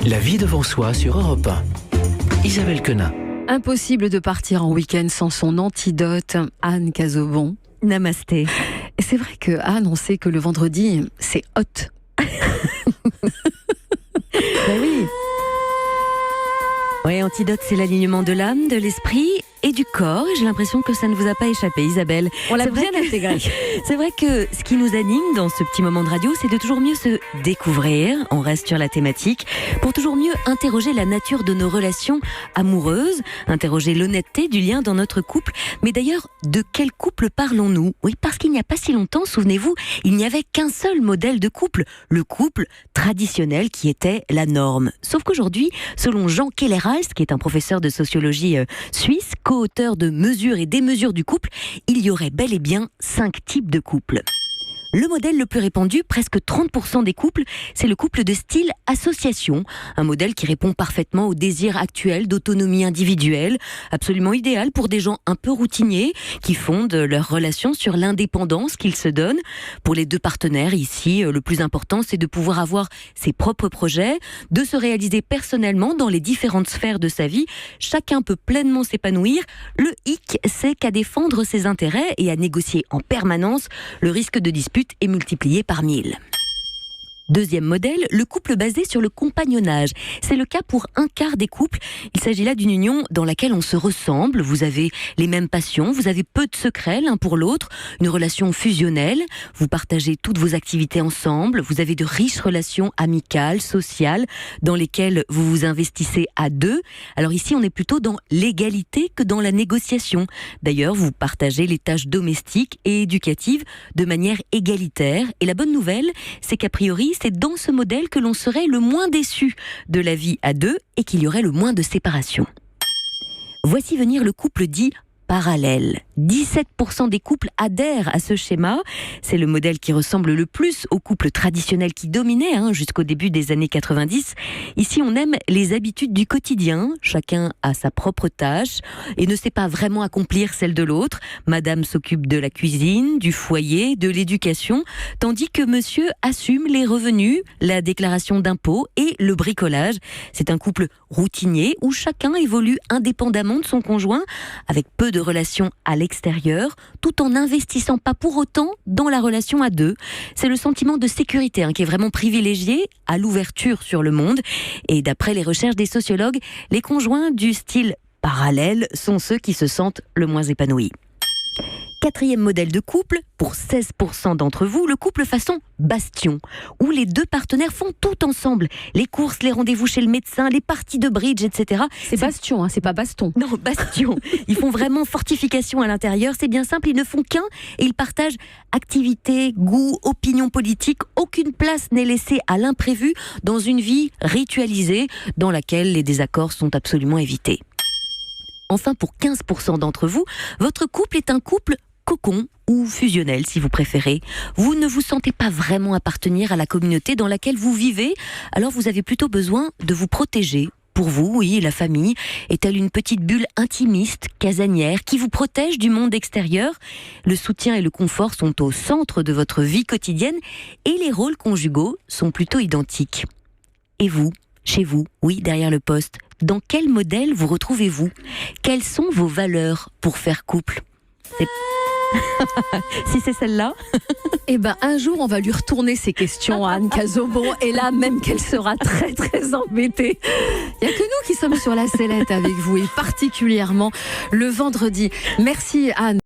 La vie devant soi sur Europe 1. Isabelle Quenin. Impossible de partir en week-end sans son antidote, Anne Cazobon. Namasté. Et c'est vrai que Anne, on sait que le vendredi, c'est hot. Ben oui. Oui, antidote, c'est l'alignement de l'âme, de l'esprit et du corps. Et j'ai l'impression que ça ne vous a pas échappé, Isabelle. On l'a C'est vrai bien intégré. C'est vrai que ce qui nous anime dans ce petit moment de radio, c'est de toujours mieux se découvrir. On reste sur la thématique pour toujours mieux interroger la nature de nos relations amoureuses, interroger l'honnêteté du lien dans notre couple. Mais d'ailleurs, de quel couple parlons-nous ? Oui, parce qu'il n'y a pas si longtemps, souvenez-vous, il n'y avait qu'un seul modèle de couple, le couple traditionnel qui était la norme. Sauf qu'aujourd'hui, selon Jean Kellerhals, qui est un professeur de sociologie suisse, co-auteur de Mesures et démesures du couple, il y aurait bel et bien 5 types de couples. Le modèle le plus répandu, presque 30% des couples, c'est le couple de style association. Un modèle qui répond parfaitement aux désirs actuels d'autonomie individuelle, absolument idéal pour des gens un peu routiniers, qui fondent leur relation sur l'indépendance qu'ils se donnent. Pour les deux partenaires, ici, le plus important, c'est de pouvoir avoir ses propres projets, de se réaliser personnellement dans les différentes sphères de sa vie. Chacun peut pleinement s'épanouir. Le hic, c'est qu'à défendre ses intérêts et à négocier en permanence, le risque de dispute est multiplié par 1000. Deuxième modèle, le couple basé sur le compagnonnage. C'est le cas pour un quart des couples. Il s'agit là d'une union dans laquelle on se ressemble. Vous avez les mêmes passions, vous avez peu de secrets l'un pour l'autre, une relation fusionnelle. Vous partagez toutes vos activités ensemble. Vous avez de riches relations amicales, sociales, dans lesquelles vous vous investissez à deux. Alors ici, on est plutôt dans l'égalité que dans la négociation. D'ailleurs, vous partagez les tâches domestiques et éducatives de manière égalitaire. Et la bonne nouvelle, c'est qu'a priori, c'est dans ce modèle que l'on serait le moins déçu de la vie à deux et qu'il y aurait le moins de séparation. Voici venir le couple dit parallèle. 17% des couples adhèrent à ce schéma. C'est le modèle qui ressemble le plus au couple traditionnel qui dominait jusqu'au début des années 90. Ici, on aime les habitudes du quotidien. Chacun a sa propre tâche et ne sait pas vraiment accomplir celle de l'autre. Madame s'occupe de la cuisine, du foyer, de l'éducation, tandis que monsieur assume les revenus, la déclaration d'impôts et le bricolage. C'est un couple routinier où chacun évolue indépendamment de son conjoint, avec peu de relations à l'extérieur, tout en n'investissant pas pour autant dans la relation à deux. C'est le sentiment de sécurité qui est vraiment privilégié à l'ouverture sur le monde. Et d'après les recherches des sociologues, les conjoints du style parallèle sont ceux qui se sentent le moins épanouis. Quatrième modèle de couple, pour 16% d'entre vous, le couple façon bastion, où les deux partenaires font tout ensemble. Les courses, les rendez-vous chez le médecin, les parties de bridge, etc. C'est bastion, c'est pas baston. Non, bastion. Ils font vraiment fortification à l'intérieur. C'est bien simple, ils ne font qu'un et ils partagent activités, goûts, opinions politiques. Aucune place n'est laissée à l'imprévu dans une vie ritualisée dans laquelle les désaccords sont absolument évités. Enfin, pour 15% d'entre vous, votre couple est un couple cocon ou fusionnel si vous préférez. Vous ne vous sentez pas vraiment appartenir à la communauté dans laquelle vous vivez, alors vous avez plutôt besoin de vous protéger. Pour vous, oui, la famille est-elle une petite bulle intimiste, casanière, qui vous protège du monde extérieur ? Le soutien et le confort sont au centre de votre vie quotidienne et les rôles conjugaux sont plutôt identiques. Et vous ? Chez vous, oui, derrière le poste, dans quel modèle vous retrouvez-vous ? Quelles sont vos valeurs pour faire couple ? Si c'est celle-là. Eh ben, un jour, on va lui retourner ces questions à Anne Cazobon. Et là, même qu'elle sera très, très embêtée. Il n'y a que nous qui sommes sur la sellette avec vous, et particulièrement le vendredi. Merci, Anne.